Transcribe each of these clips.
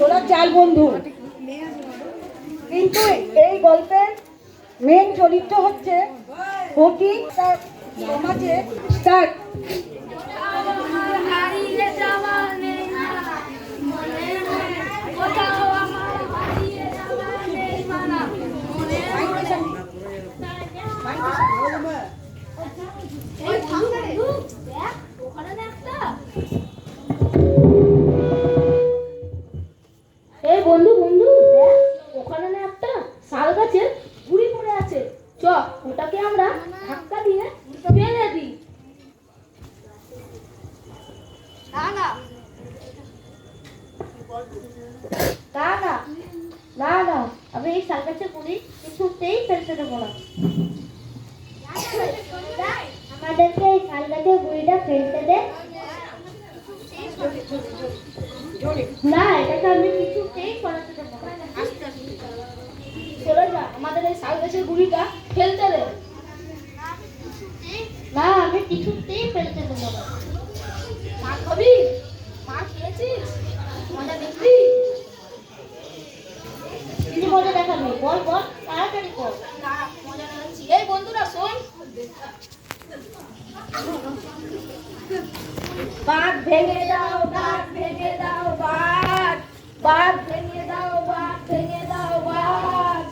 ছোলার চাল বন্ধু। কিন্তু এই গল্পের মেন চরিত্র হচ্ছে ফটিক। তার সমাজে তার এই বন্ধু বন্ধু দেখ, ওখানে না একটা শাল গাছের গুড়ি পড়ে আছে। চ ওটাকে আমরা ধাক্কা দিয়ে ফেলে দিই। না না না না না না, আমি এই শাল গাছের গুড়ি কিছুতেই ফেলতে দেবো না। আমাদেরকে এই শাল গাছের গুড়িটা ফেলতে দে। না, এটাকে আমি কিছুতেই করাতে দেবো না। চলে যা, আমাদের এই শাল গাছের গুড়িটা ফেলতে দে। না, আমি কিছুতেই ফেলতে দেবো না। মা খাবি? মা খেয়েছিস? মজা দেখবি? কি মজা দেখাবি? বল বল, তাড়াতাড়ি বল। না, মজা দেখাচ্ছি। এই বন্ধুরা শোন, বাঁধ ভেঙে দাও, বাঁধ ভেঙে দাও, বাঁধ বাঁধ ভেঙে দাও, বাঁধ ভেঙে দাও, বাঁধ।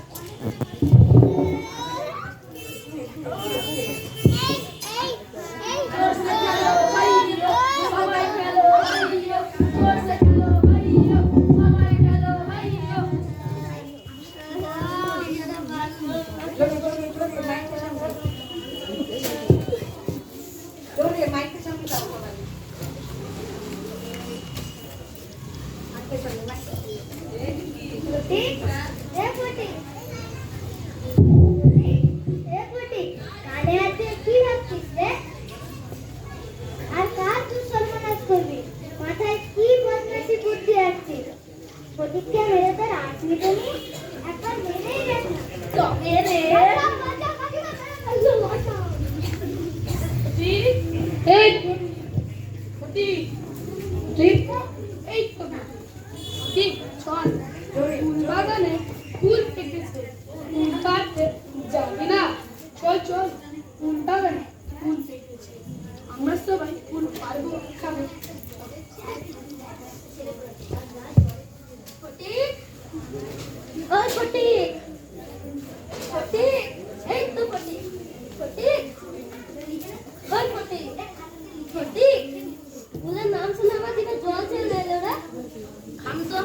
ফটিককে মেরে তোর আসবি তুমি একবার মেরেই দেখ না। তো মেরে এই ফটিক, ঠিক এই তো ঠিক চল, ফুল বাগানে ফুল পেকেছে, ফুল কাটতে যাবি না? চল চল, ফুল বাগানে ফুল পেকেছে, আমরা সবাই ফুল পারবো খাবো। ফটিক, ওই ফটিক, ফটিক, এই তো ফটিক, ফটিক, ওই ফটিক, ফটিক, ফুলের নাম শুনে আমার দিকে জল ছেড়ে দিল রে। খাম তো।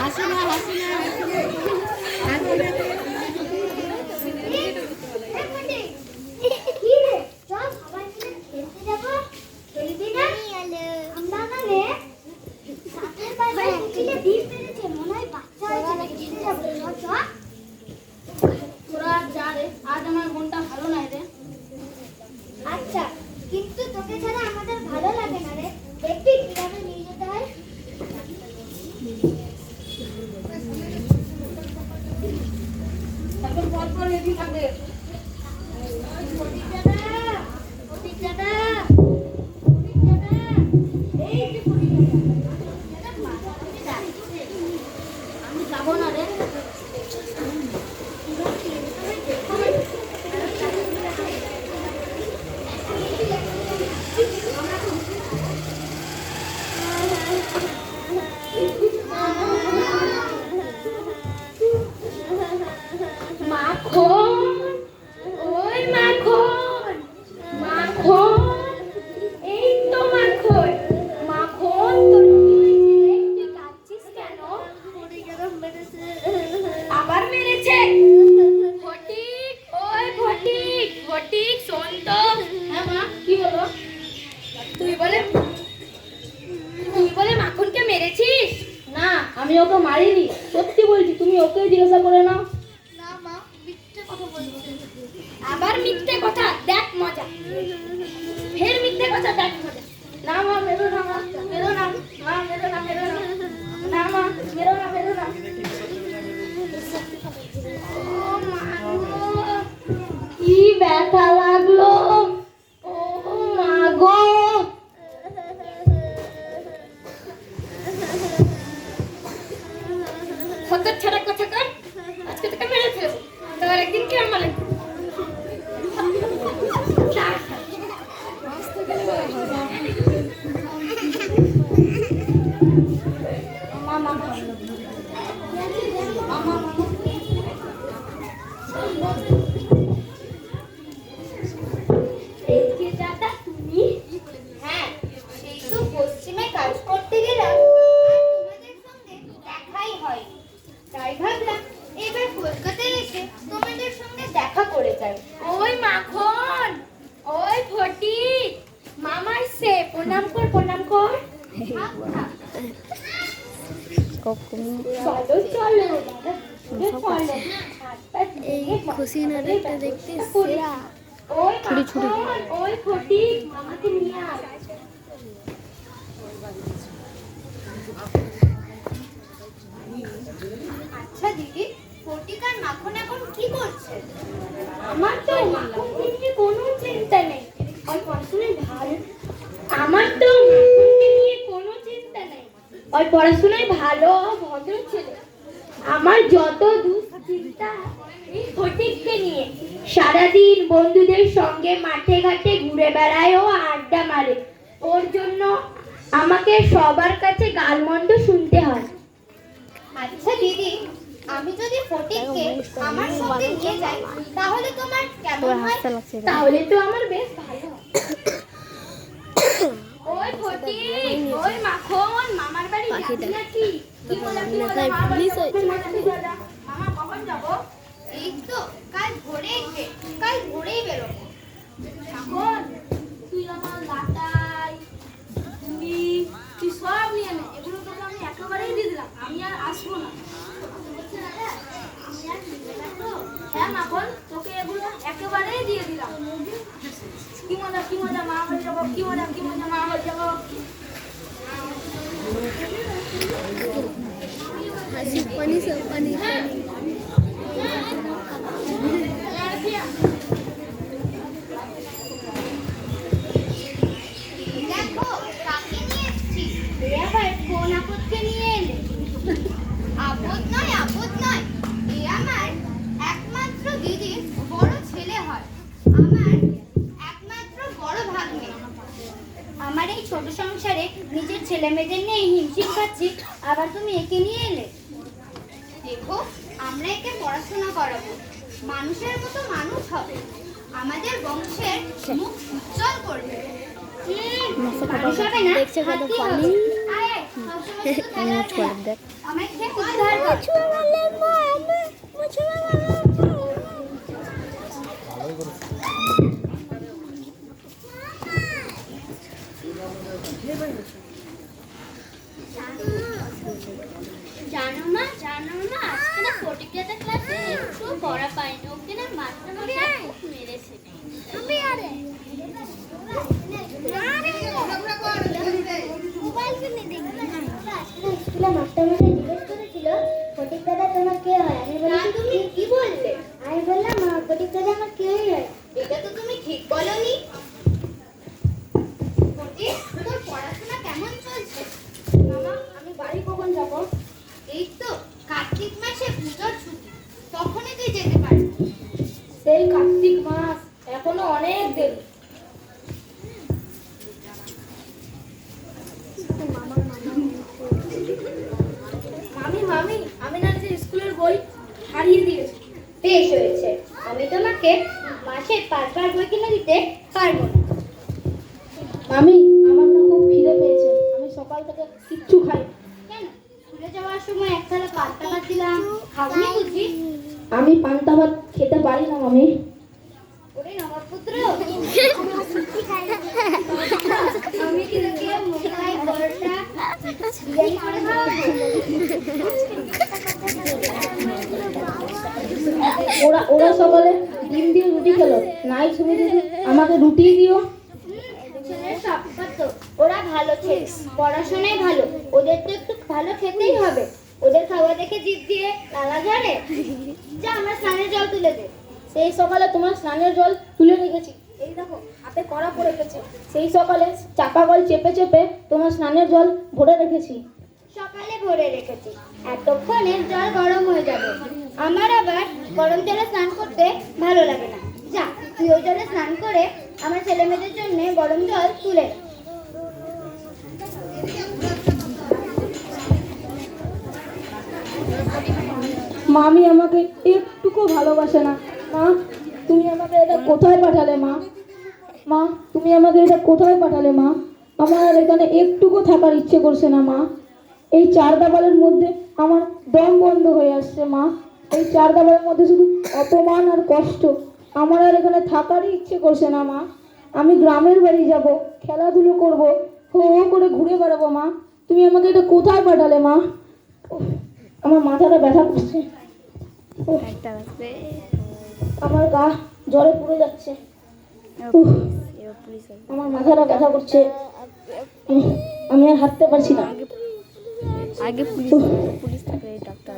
হাসি না হাসি না হাসি না। কি রে, চল সবাই মিলে খেলতে যাবো। খেলবি না? আমরা মানে সাথের পাশে কুকিলে ডিম পেরেছে, মনে হয় বাচ্চা হয়েছে, খেলতে যাবো। চল চল। তোরা যা রে, আজ আমার মনটা ভালো নাই রে। আচ্ছা, কিন্তু তোকে ছাড়া আমাদের ভালো লাগে না রে। দেখবি কিভাবে নিয়ে যেতে হয়। তারপর পর পর রেডি থাকবে। ফটিক দাদা, ফটিক দাদা, ফটিক দাদা, এই যে ফটিক দাদা, মা আমাকে ডাকছে। আমি যাবো না রে। মাখন, ওই মাখন, মাখন, এই তো মাখন, মাখন, তোর কি হয়েছে? তুই কাঁদছিস কেন? আবার মেরেছে? ফটিক, ওই ফটিক, ফটিক শোন তো। হ্যাঁ মা, কি হলো? তুই বলে মাখনকে মেরেছিস? না, আমি ওকে মারিনি, সত্যি বলছি, তুমি ওকে জিজ্ঞাসা করে নাও। না মা, মিথ্যে কথা বলছে। আবার মিথ্যে কথা, দেখ মজা, ফের মিথ্যে কথা, দেখ মজা। না মা, মেরো না মা, মেরো না মা, মেরো না, মেরো না, না মা, মেরো না, মেরো না। ও মা গো, কি ব্যথা লাগলো। ও প্রণাম কর, প্রণাম কর। চলো চলো চলো। এই খুশি নাটকটা দেখতে সেরা। ওই মাখন, ওই ফটিক, মামাকে নিয়ে আয়। আচ্ছা দিদি, ফটিক আর মাখন এখন কি করছে? আমার তো মাখনকে নিয়ে কোনো চিন্তা নেই। ওই পড়াশোনায় ভালো। আমার তো মাখনকে নিয়ে কোনো চিন্তা নেই। ওই পড়াশোনায় ভালো ভদ্র ছেলে। আমার যত দুশ্চিন্তা এই ফটিককে নিয়ে। সারাদিন বন্ধুদের সঙ্গে মাঠে ঘাটে ঘুরে বেড়ায় ও আড্ডা মারে। ওর জন্য আমাকে সবার কাছে গালমন্দ শুনতে হয়। আচ্ছা দিদি, আমি যদি ফটিককে আমার সঙ্গে নিয়ে যাই তাহলে তোমার কেমন হয়? তাহলে তো আমার বেশ ভালো হয়। ওই ফটিক, ওই মাখন, মামার বাড়ি যাবি নাকি? কি বলা মামার বাড়ি যাবো? মামা কখন যাবো? এই তো কাল ভোরেই বেরোবো। মাখন, তুই আমার লাটাই, তুই সব নিয়ে নে। এগুলো তোকে আমি একেবারেই দিয়ে দিলাম। আমি আর আসবো না। হ্যাঁ মাখন, তোকে এগুলো একেবারেই দিয়ে দিলাম। কি মজা মা বাড়ি যাবো, কি মজা মা বাড়ি যাবো। দেখো কাকে নিয়ে এসেছি। এ আবার কোন আপদকে নিয়ে এলে? আপদ নয়, এ আমার একমাত্র দিদির বড় ছেলে হয়। আমার একমাত্র বড় ভাগ্নে। আমার এই ছোট সংসারে নিজের ছেলে মেয়েদের নিয়ে হিমশিম খাচ্ছি, আবার তুমি একে নিয়ে এলে। দেখো, আমরা একে পড়াশোনা করাবো, মানুষের মতো মানুষ হবে, আমাদের বংশের মুখ উজ্জ্বল করবে। মানুষ হবে না, হাতি হবে। আয়, আয়, সবসময় শুধু খেলা খেলা। আমায় খেয়ে উদ্ধার কর। জানো না আজকে না ফটিক দাদা ক্লাসে একটু পড়া পাইনি। ওকে না মাস্টারমশাই খুব মেরেছে। স্কুলে মাস্টারমশাই জিজ্ঞেস করেছিল ফটিক দাদা তোমার কে হয়। আমি বললাম তুমি কি বললে? আমি বললাম ফটিক দাদা আমার কেউই হয়। এটা তো তুমি ঠিক বলনি। ফটিক, তোর পড়াশোনা কেমন চলছে? মামা, আমি বাড়ি কখন যাব? এই তো কার্তিক মাসে পুজোর ছুটি, তখনই তুই যেতে পারবি। সেই কার্তিক মাস, এখনো অনেক দেরি। মামি, আমি না যে স্কুলের বই হারিয়ে দিয়েছি। বেশ হয়েছে, আমি তোমাকে মাসে 5 বার বই কিনে দিতে পারবো না। মামি, আমার না খুব খিদে পেয়েছে। আমি সকাল থেকে কিচ্ছু খাই। কেন, স্কুলে যাওয়ার সময় এক থালা পান্তা ভাত দিলাম, খাওনি বুঝি? আমি পান্তা ভাত খেতে পারি না মামি। ওরে নবাবপুত্র, আমি কি তোকে মোগলাই পরোটা বিরিয়ানি করে খাওয়াবো? ওরা সকালে ডিম দিয়ে রুটি খেলো, নাই তুমি দিদি আমাকে রুটি দিও। ছেলের স্বপ্ন তো, ওরা ভালো ছেলে, পড়াশোনায় ভালো, ওদের তো একটু ভালো খেতেই হবে। ওদের খাওয়া দেখে জিভ দিয়ে লালা ঝরে। যা, আমার স্নানের জল তুলে দে। সেই সকালে তোমার স্নানের জল তুলে রেখেছি, এই দেখো হাতে কড়া পড়ে গেছে। সেই সকালে চাপা কল চেপে চেপে তোমার স্নানের জল ভরে রেখেছি। সকালে ভরে রেখেছি, এতক্ষণে জল গরম হয়ে যাবে। আমার আবার গরম জলে স্নান করতে ভালো লাগে না। যা, তুই ওই জলে স্নান করে আমার ছেলে মেয়েদের জন্য গরম জল তুলে দে। মামি আমাকে একটুকু ভালোবাসে না। মা, তুমি আমাকে এটা কোথায় পাঠালে মা? মা, তুমি আমাকে এটা কোথায় পাঠালে মা? আমার আর এখানে একটুকু থাকার ইচ্ছে করছে না মা। এই 4 দেওয়ালের মধ্যে আমার দম বন্ধ হয়ে আসছে মা। এই 4 দেওয়ালের মধ্যে শুধু অপমান আর কষ্ট। আমার আর এখানে থাকারই ইচ্ছে করছে না মা। আমি গ্রামের বাড়ি যাব, খেলাধুলো করব, হো হো করে ঘুরে বেড়াবো মা। তুমি আমাকে এটা কোথায় পাঠালে মা? উফ, আমার মাথাটা ব্যথা করছে। উফ, আমার গা জ্বরে পুড়ে যাচ্ছে। উফ, আমার মাথাটা ব্যথা করছে। আমি আর হাঁটতে পারছি না। আগে পুলিশ উফ, পুলিশ থাকলে ডাক্তার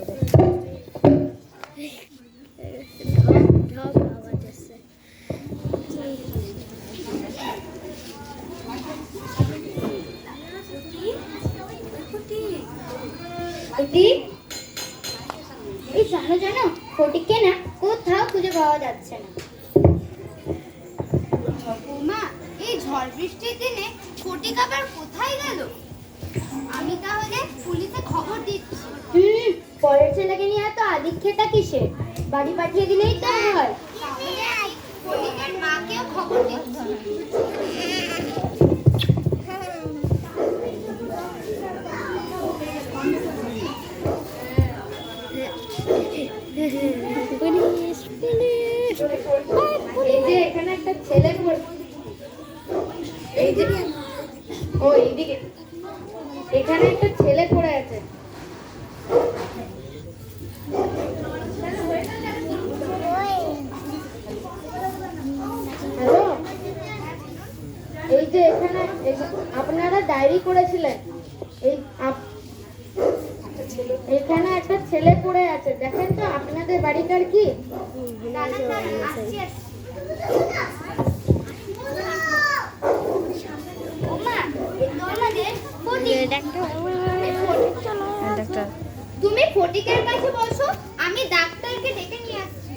এই জানো জানো ফটিককে না কোথাও খুঁজে পাওয়া যাচ্ছে না। বৌমা, এই ঝড় বৃষ্টির দিনে ফটিক আবার কোথায় গেল? আমি তাহলে পুলিশে খবর দিচ্ছি। পরের ছেলেকে নিয়ে এত আদিক্ষেতা কিসে? বাড়ি পাঠিয়ে দিলেই তো হয়। তাহলে আমি ফটিকের মাকেও খবর দিচ্ছি। এই যে এখানে একটা ছেলে এই যে ও এইদিকে এখানে একটা ছেলে পড়ে আছে। হ্যালো, এই যে এখানে আপনারা ডায়েরি করেছিলেন, এখানে একটা ছেলে পড়ে আছে, দেখেন তো আপনাদের বাড়িটার কি? তুমি ফটিকের কাছে বসো, আমি ডাক্তারকে ডেকে নিয়ে আসছি।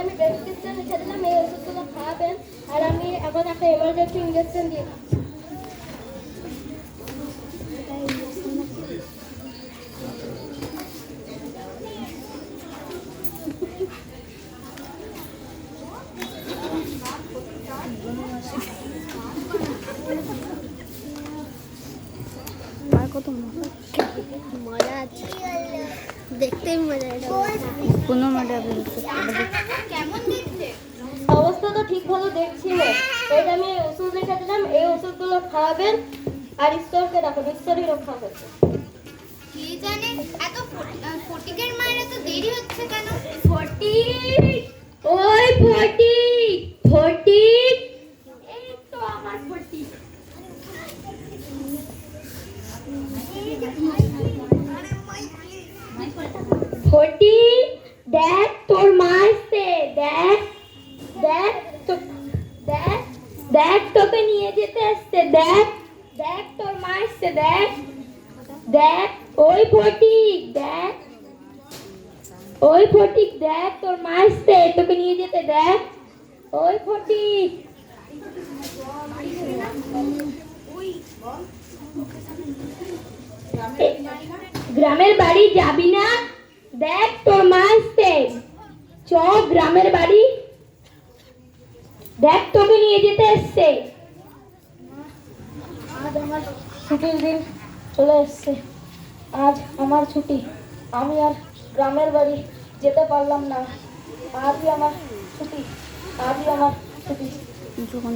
আমি প্রেসক্রিপশন লিখে দিলাম, এই ওষুধগুলো খাওয়াবেন। আর আমি এখন একটা এমার্জেন্সি ইনজেকশন দিয়ে দিচ্ছি। আর কত মজা আছে, দেখতেই মজা এটা কোনো মজা কেমন দেখতে? অবস্থা তো ঠিক ভালো দেখছি না। এটা আমি ওষুধ লিখে দিলাম, এই ওষুধগুলো খাওয়াবেন আর ঈশ্বরকে রাখুন, ঈশ্বরই রক্ষা করছে। কি জানে এত ফটিকের মায়ের এত দেরি হচ্ছে কেন? ফটিক, ওই ফটিক, ফটিক, এই তো আমার ফটিক। ফটিক, দেখ তোর মা আসছে, দেখ দেখ তো, দেখ দেখ তোকে নিয়ে যেতে আসছে, দেখ দেখ তোর মা আসছে, দেখ দেখ, ওই ফটিক দেখ, ওই ফটিক দেখ তোর মা আসছে তোকে নিয়ে যেতে, দেখ ওই ফটিক। গ্রামের বাড়ি যাবি না? দেখ তোর মা আসছে, চ গ্রামের বাড়ি, দেখ তোকে নিয়ে যেতে এসছে। আজ আমার ছুটির দিন চলে এসছে, আজ আমার ছুটি, আমি আর গ্রামের বাড়ি যেতে পারলাম না। আজই আমার ছুটি, আজই আমার ছুটি। যখন